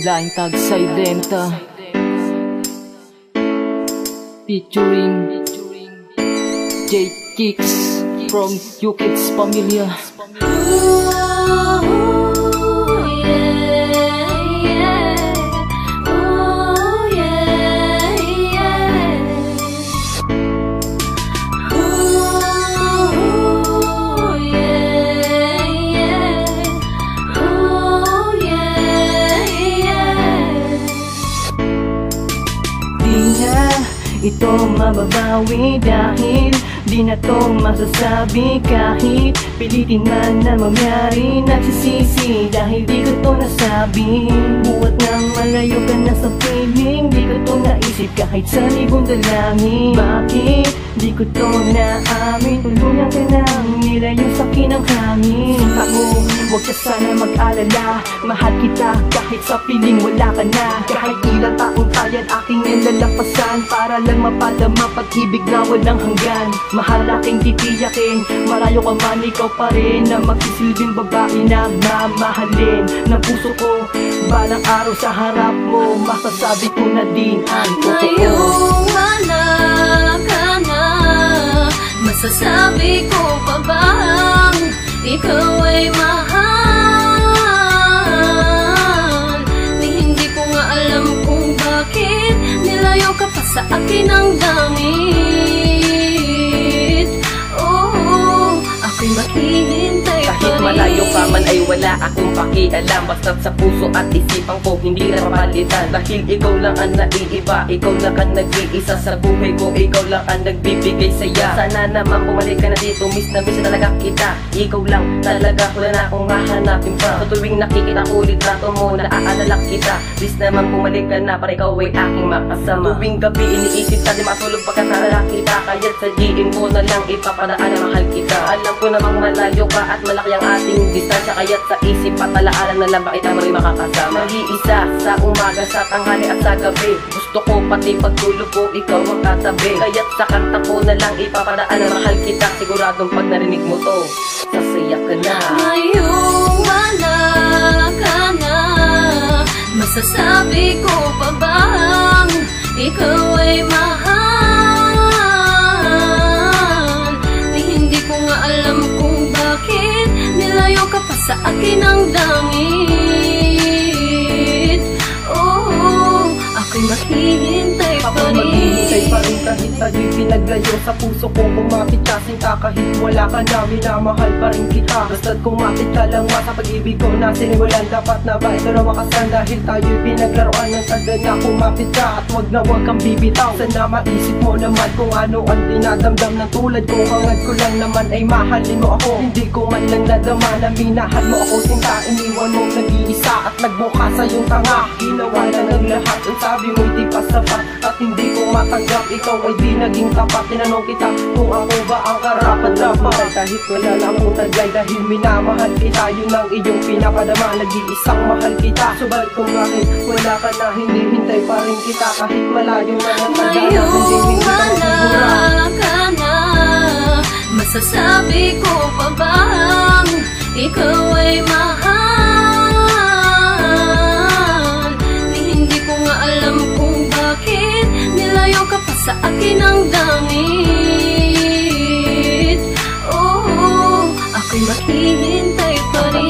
Laing Tag Silenta featuring J Kicks from U-Kids Pamilya. Ito mababawi dahil di na to masasabi. Kahit pilitin man na mangyari, nagsisisi dahil di ko to nasabi. Buhat nang malayo ka na sa piling, di ko to naisip kahit sa libong dalangin. Bakit di ko to naamin? Tulungan ka nang nilayo sa kinang hangin. Ako, huwag ka sana mag-alala, mahal kita kahit sa piling wala ka na. Kahit ilang taong tayan aking nilalampasan, para lang mapadama pag-ibig na walang hanggan. Mahal aking titiyakin, marayo ka man, ikaw pa rin na magsisilbing babae na mamahalin ng puso ko. Balang araw sa harap mo, masasabi ko na din ang totoo. Ngayong wala ka na, masasabi ko pa bang ikaw ay mahal? Hindi ko nga alam kung bakit nilayo ka pa sa akin ang damit. Oh, ako'y maghihintay pa rin. Kahit malayo ka man ay wala akong pakialam, basta't sa puso at isipan ko hindi na mapalitan. Dahil ikaw lang ang naiiba, ikaw lang ang nag-iisa sa buhay ko, ikaw lang ang nagbibigay saya. Sana naman bumalik ka na dito, miss na miss na talaga kita. Ikaw lang talaga, wala na akong hahanapin pa. Sa tuwing nakikita ko ulit rato mo, naaalala kita. Please naman bumalik ka na para ikaw ay aking makasama. Tuwing gabi iniisip na di matulog pagkat naalala kita. Kaya't sabihin ko na lang ipapalaan na mahal kita. Alam ko namang malayo ka at malaki ang ating distansya, kaya't sa isip at alaalan na lang bakit mo rin makakasama. Nag-iisa sa umaga, sa tanghali at sa gabi, gusto ko pati pagtulog ko ikaw ang katabi. Kaya't sa kanta ko na lang ipapalaan na mahal kita. Siguradong pag narinig mo to, sasaya ka na. Ngayong wala ka na, masasabi ko pa bang ikaw ay mahal? Hindi ko nga alam kung bakit nilayo ka pa sa akin ang damit. Oh, ako'y maghihintay pa rin. Maghihintay pa rin kahit tayo'y pinaglayo. Sa puso ko kumapit ka sinta, kahit wala ka na, minamahal pa rin kita. Basta't kumapit ka lang sa pag-ibig ko na sinimulan. Dapat na ba ito na makasan dahil tayo'y pinaglaruan ng taga na kumapit ka. At wag na wag kang bibitaw, sana maisip mo naman kung ano ang dinadamdam ng tulad ko. Hangad ko lang naman ay mahalin mo ako, hindi ko man lang nadama na minahal mo ako sinta. Iniwan mo nag-iisa at nagbuka sa iyong tanga. Ginawa na ng lahat, ang sabi mo'y di pa sapat at hindi ko matanggap. Ikaw ay di naging tapat, tinanong kita kung ako ba ang karapat dapat. Kahit wala na akong taglay dahil minamahal kita, yun ang iyong pinapadama. Nag-iisang mahal kita, subalit kung bakit wala ka na, hindi hintay pa rin kita. Kahit malayo na ang tagal, hindi ka wala ka na, masasabi ko pa bang ikaw ay mahal? Hindi ko nga alam kung bakit nilayo ka pa sa akin ang damit. Oh, ako'y maghihintay pa rin.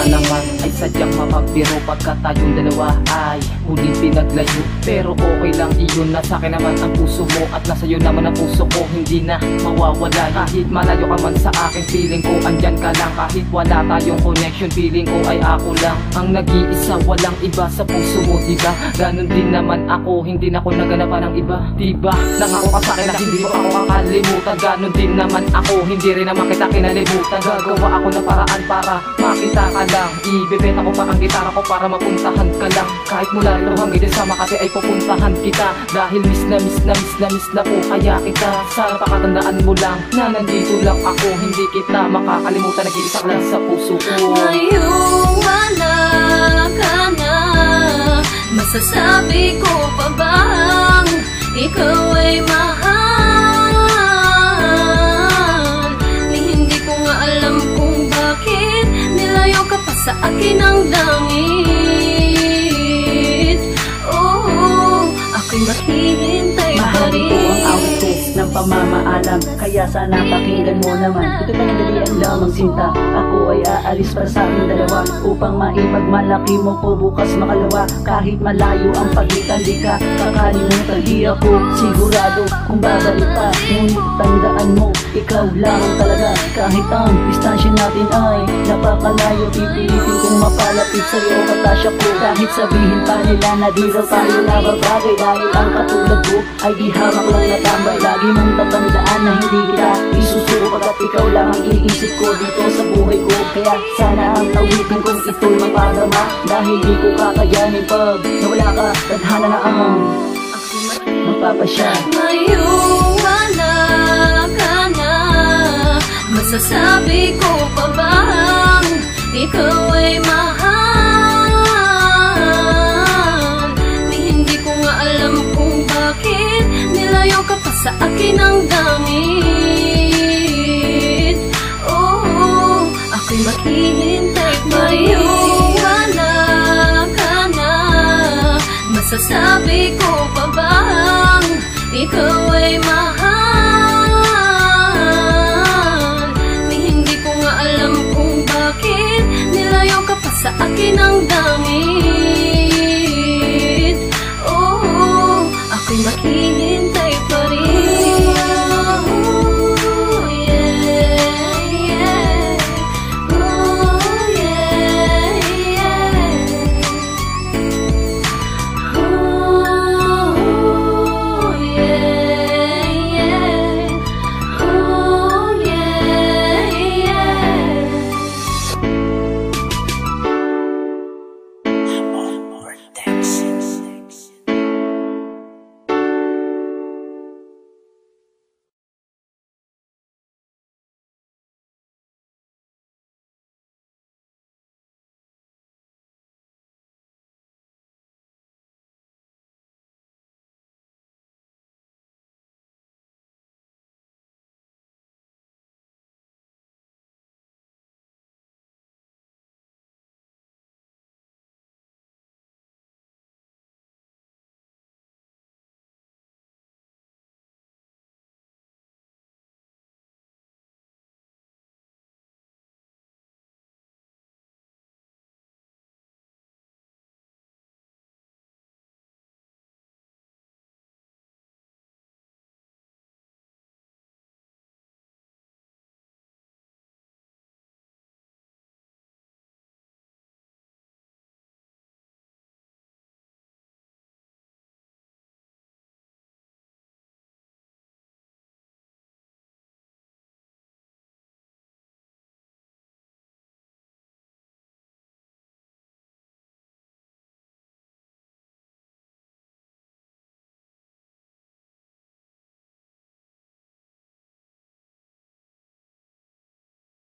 Naman ay sadyang mapagbiro pagka tayong dalawa ay huling pinaglayo. Pero okay lang iyon, nasa akin naman ang puso mo at nasa iyo naman ang puso ko, hindi na mawawala. Kahit malayo ka man sa akin, feeling ko andyan ka lang. Kahit wala tayong connection, feeling ko ay ako lang ang nag-iisa, walang iba sa puso mo, diba? Ganon din naman ako, hindi na ako naganapan ng iba, diba? Nangako ka sa akin na hindi mo ako kakalimutan. Ganon din naman ako, hindi rin naman kita kinalimutan. Gagawa ako ng paraan para makita ka lang. Ibebenta ko pa ang gitara ko para mapuntahan ka lang. Kahit mula rito hanggang sa Makati ay pupuntahan kita. Dahil miss na miss na miss na miss na po kaya kita. Sana pakatandaan mo lang na nandito lang ako, hindi kita makakalimutan. Nag-iisa lang sa puso ko. Ngayong wala ka na, masasabi ko pa bang ikaw ay mahal? Hindi ko nga alam kung bakit nilayo ka pa sa akin ang damit. pamamaalam. Kaya sana pakinggan mo naman, ito panandalian lamang sinta. Ako ay aalis para sa aking dalawa, upang maipagmalaki mo ko bukas makalawa. Kahit malayo ang pagitan, di ka kakalimutan. Di ako sigurado kung babalik ka, ngunit tandaan mo, ikaw lang talaga. Kahit ang distansya natin ay napakalayo, pipilitin kong mapalapit sa'yo, katasya ko. Kahit sabihin pa nila na di raw tayo nababagay, dahil ang katulad ko ay di hamak lang natambay. Lagi mong tatandaan na hindi kita isusuko, pagkat ikaw lang ang iniisip ko dito sa buhay ko. Kaya sana ang awitin kong ito'y mapadama, dahil di ko kakayanin pag nawala ka. Tadhana na ang magpapasya. Ngayong wala ka na, masasabi ko pa bang ikaw ay mahal?